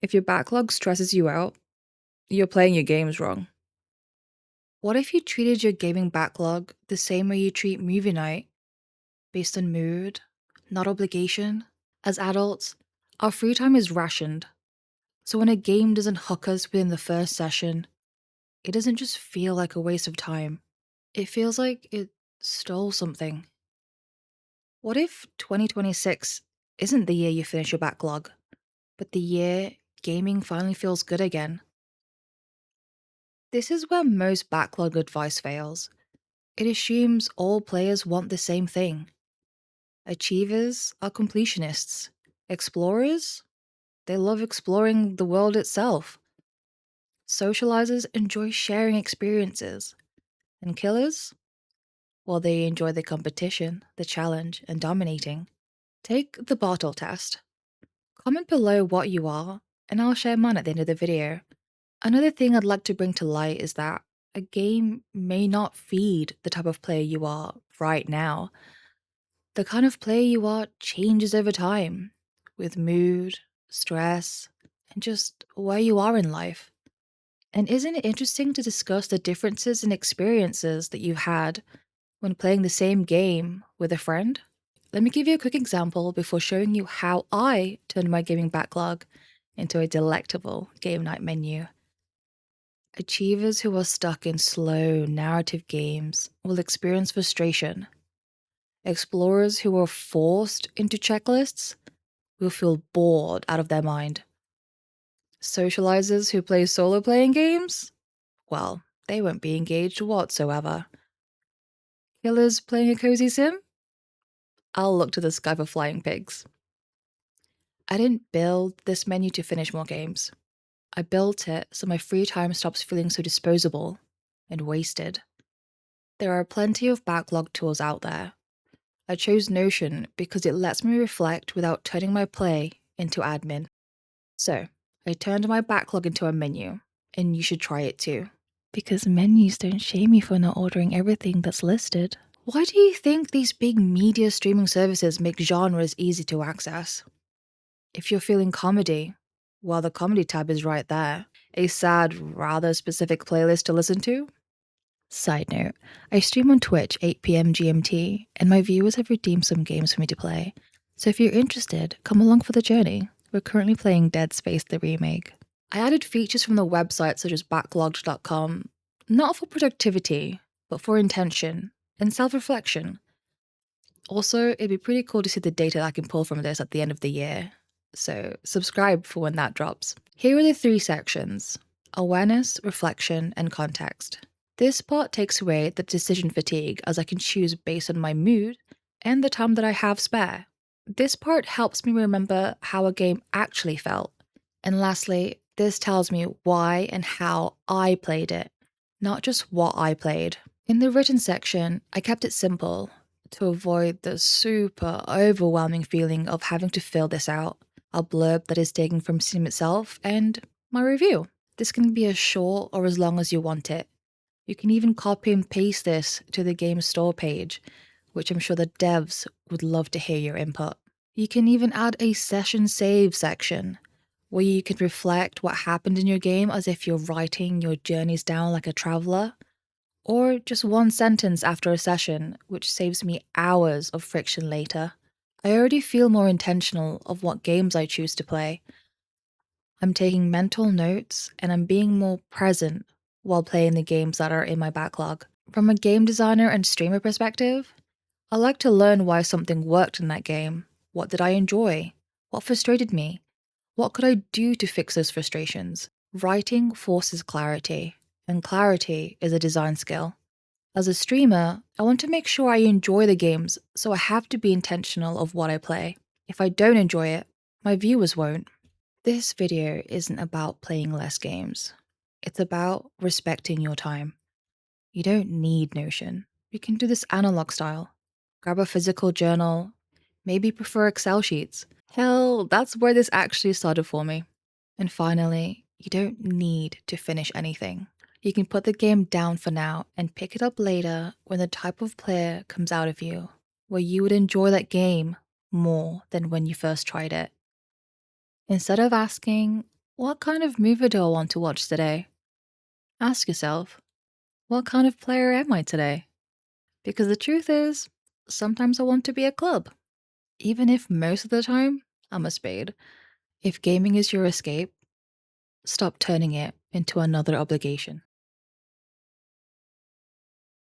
If your backlog stresses you out, you're playing your games wrong. What if you treated your gaming backlog the same way you treat movie night, based on mood, not obligation? As adults, our free time is rationed, so when a game doesn't hook us within the first session, it doesn't just feel like a waste of time. It feels like it stole something. What if 2026 isn't the year you finish your backlog, but the year gaming finally feels good again? This is where most backlog advice fails. It assumes all players want the same thing. Achievers are completionists. Explorers? They love exploring the world itself. Socializers enjoy sharing experiences. And killers? Well, they enjoy the competition, the challenge, and dominating. Take the bottle test. Comment below what you are, and I'll share mine at the end of the video. Another thing I'd like to bring to light is that a game may not feed the type of player you are right now. The kind of player you are changes over time, with mood, stress, and just where you are in life. And isn't it interesting to discuss the differences in experiences that you've had when playing the same game with a friend? Let me give you a quick example before showing you how I turned my gaming backlog into a delectable game night menu. Achievers who are stuck in slow, narrative games will experience frustration. Explorers who are forced into checklists will feel bored out of their mind. Socializers who play solo playing games? Well, they won't be engaged whatsoever. Killers playing a cozy sim? I'll look to the sky for flying pigs. I didn't build this menu to finish more games. I built it so my free time stops feeling so disposable and wasted. There are plenty of backlog tools out there. I chose Notion because it lets me reflect without turning my play into admin. So, I turned my backlog into a menu, and you should try it too. Because menus don't shame you for not ordering everything that's listed. Why do you think these big media streaming services make genres easy to access? If you're feeling comedy, well, the comedy tab is right there. A sad, rather specific playlist to listen to? Side note, I stream on Twitch 8 p.m. GMT, and my viewers have redeemed some games for me to play. So if you're interested, come along for the journey. We're currently playing Dead Space the remake. I added features from the website such as backlogged.com, not for productivity, but for intention and self-reflection. Also, it'd be pretty cool to see the data I can pull from this at the end of the year. So subscribe for when that drops. Here are the 3 sections: awareness, reflection, and context. This part takes away the decision fatigue as I can choose based on my mood and the time that I have spare. This part helps me remember how a game actually felt. And lastly, this tells me why and how I played it, not just what I played. In the written section, I kept it simple to avoid the super overwhelming feeling of having to fill this out. A blurb that is taken from Steam itself and my review. This can be as short or as long as you want it. You can even copy and paste this to the game store page, which I'm sure the devs would love to hear your input. You can even add a session save section, where you can reflect what happened in your game as if you're writing your journeys down like a traveler, or just one sentence after a session, which saves me hours of friction later. I already feel more intentional of what games I choose to play. I'm taking mental notes and I'm being more present while playing the games that are in my backlog. From a game designer and streamer perspective, I like to learn why something worked in that game. What did I enjoy? What frustrated me? What could I do to fix those frustrations? Writing forces clarity, and clarity is a design skill. As a streamer, I want to make sure I enjoy the games, so I have to be intentional of what I play. If I don't enjoy it, my viewers won't. This video isn't about playing less games. It's about respecting your time. You don't need Notion. You can do this analog style. Grab a physical journal, maybe prefer Excel sheets. Hell, that's where this actually started for me. And finally, you don't need to finish anything. You can put the game down for now and pick it up later when the type of player comes out of you, where you would enjoy that game more than when you first tried it. Instead of asking, What kind of movie do I want to watch today? Ask yourself, what kind of player am I today? Because the truth is, sometimes I want to be a club, even if most of the time I'm a spade. If gaming is your escape, stop turning it into another obligation.